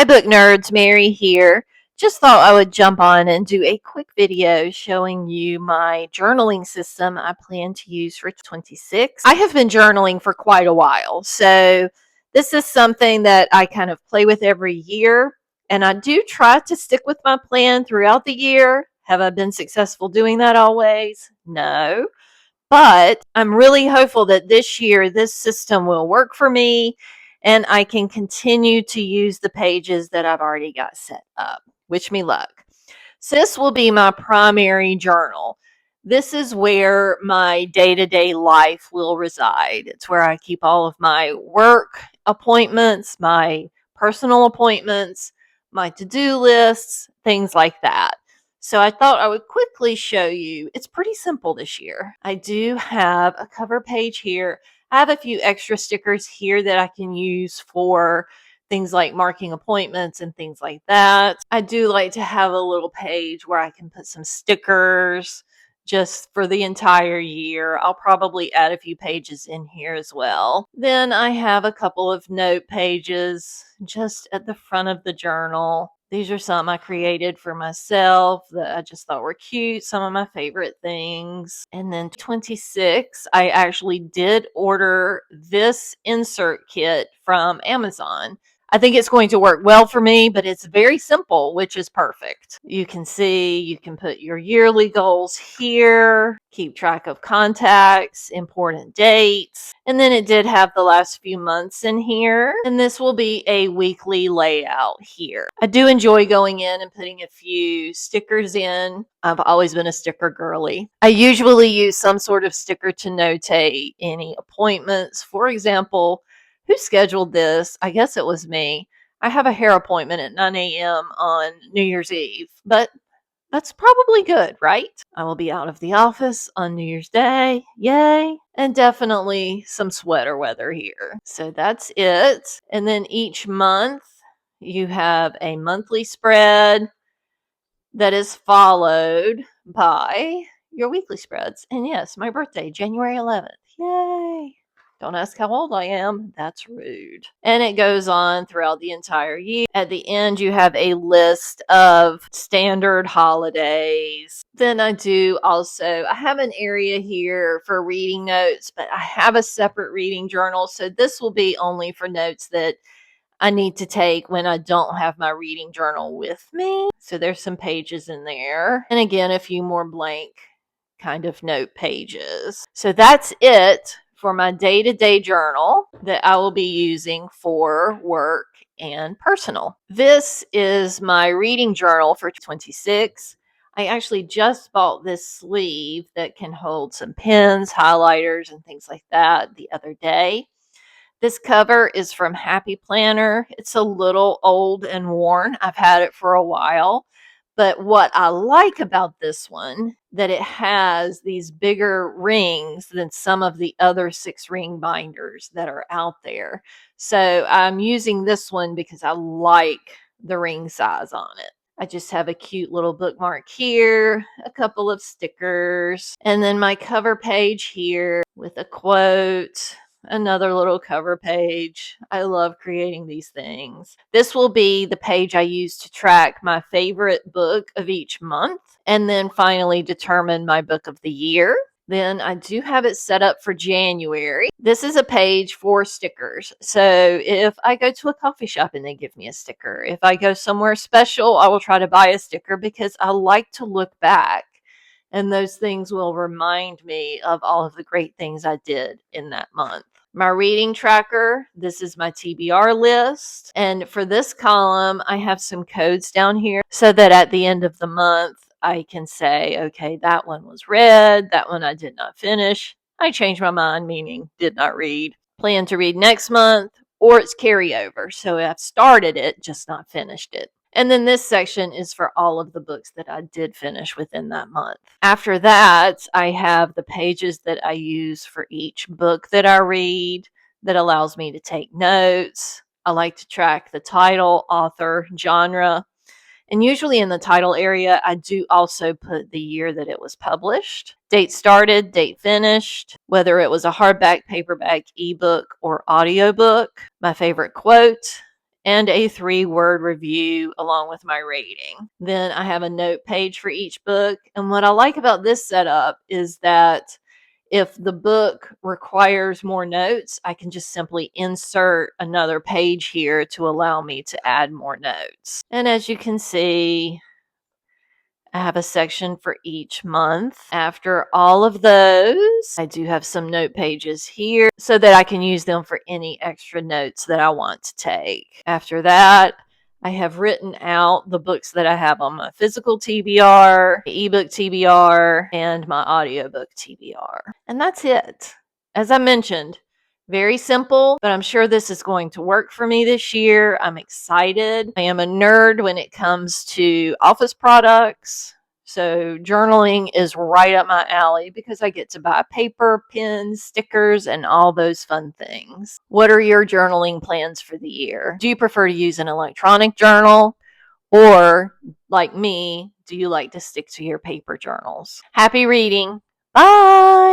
Hi, book nerds. Mary here. Just thought I would jump on and do a quick video showing you my journaling system I plan to use for 26. I have been journaling for quite a while, so this is something that I kind of play with every year, and I do try to stick with my plan throughout the year. Have I been successful doing that always? No. But I'm really hopeful that this year this system will work for me and I can continue to use the pages that I've already got set up. Wish me luck. So this will be my primary journal. This is where my day-to-day life will reside. It's where I keep all of my work appointments, my personal appointments, my to-do lists, things like that. So I thought I would quickly show you. It's pretty simple this year. I do have a cover page here. I have a few extra stickers here that I can use for things like marking appointments and things like that. I do like to have a little page where I can put some stickers just for the entire year. I'll probably add a few pages in here as well. Then I have a couple of note pages just at the front of the journal. These are some I created for myself that I just thought were cute, some of my favorite things. And then 26, I actually did order this insert kit from Amazon. I think it's going to work well for me, but it's very simple, which is perfect. You can see, you can put your yearly goals here, keep track of contacts, important dates, and then it did have the last few months in here, and this will be a weekly layout here. I do enjoy going in and putting a few stickers in. I've always been a sticker girly. I usually use some sort of sticker to notate any appointments. For example, who scheduled this? I guess it was me. I have a hair appointment at 9 a.m. on New Year's Eve, but that's probably good, right? I will be out of the office on New Year's Day. Yay. And definitely some sweater weather here. So that's it. And then each month you have a monthly spread that is followed by your weekly spreads. And yes, my birthday, January 11th. Yay. Don't ask how old I am. That's rude. And it goes on throughout the entire year. At the end, you have a list of standard holidays. Then I have an area here for reading notes, but I have a separate reading journal. So this will be only for notes that I need to take when I don't have my reading journal with me. So there's some pages in there. And again, a few more blank kind of note pages. So that's it for my day-to-day journal that I will be using for work and personal. This is my reading journal for 26. I actually just bought this sleeve that can hold some pens, highlighters, and things like that the other day. This cover is from Happy Planner. It's a little old and worn. I've had it for a while. But what I like about this one, that it has these bigger rings than some of the other 6-ring binders that are out there. So I'm using this one because I like the ring size on it. I just have a cute little bookmark here, a couple of stickers, and then my cover page here with a quote. Another little cover page. I love creating these things. This will be the page I use to track my favorite book of each month and then finally determine my book of the year. Then I do have it set up for January. This is a page for stickers. So if I go to a coffee shop and they give me a sticker, if I go somewhere special, I will try to buy a sticker because I like to look back. And those things will remind me of all of the great things I did in that month. My reading tracker, this is my TBR list. And for this column, I have some codes down here so that at the end of the month, I can say, okay, that one was read, that one I did not finish. I changed my mind, meaning did not read. Plan to read next month, or it's carryover. So I've started it, just not finished it. And then this section is for all of the books that I did finish within that month. After that, I have the pages that I use for each book that I read that allows me to take notes. I like to track the title, author, genre. And usually in the title area, I do also put the year that it was published, date started, date finished, whether it was a hardback, paperback, ebook, or audiobook, my favorite quote, and a 3-word review along with my rating. Then I have a note page for each book. And what I like about this setup is that if the book requires more notes, I can just simply insert another page here to allow me to add more notes. And as you can see, I have a section for each month. After all of those, I do have some note pages here so that I can use them for any extra notes that I want to take. After that, I have written out the books that I have on my physical TBR, ebook TBR, and my audiobook TBR. And that's it. As I mentioned, very simple, but I'm sure this is going to work for me this year. I'm excited. I am a nerd when it comes to office products. So journaling is right up my alley because I get to buy paper, pens, stickers, and all those fun things. What are your journaling plans for the year? Do you prefer to use an electronic journal? Or, like me, do you like to stick to your paper journals? Happy reading. Bye.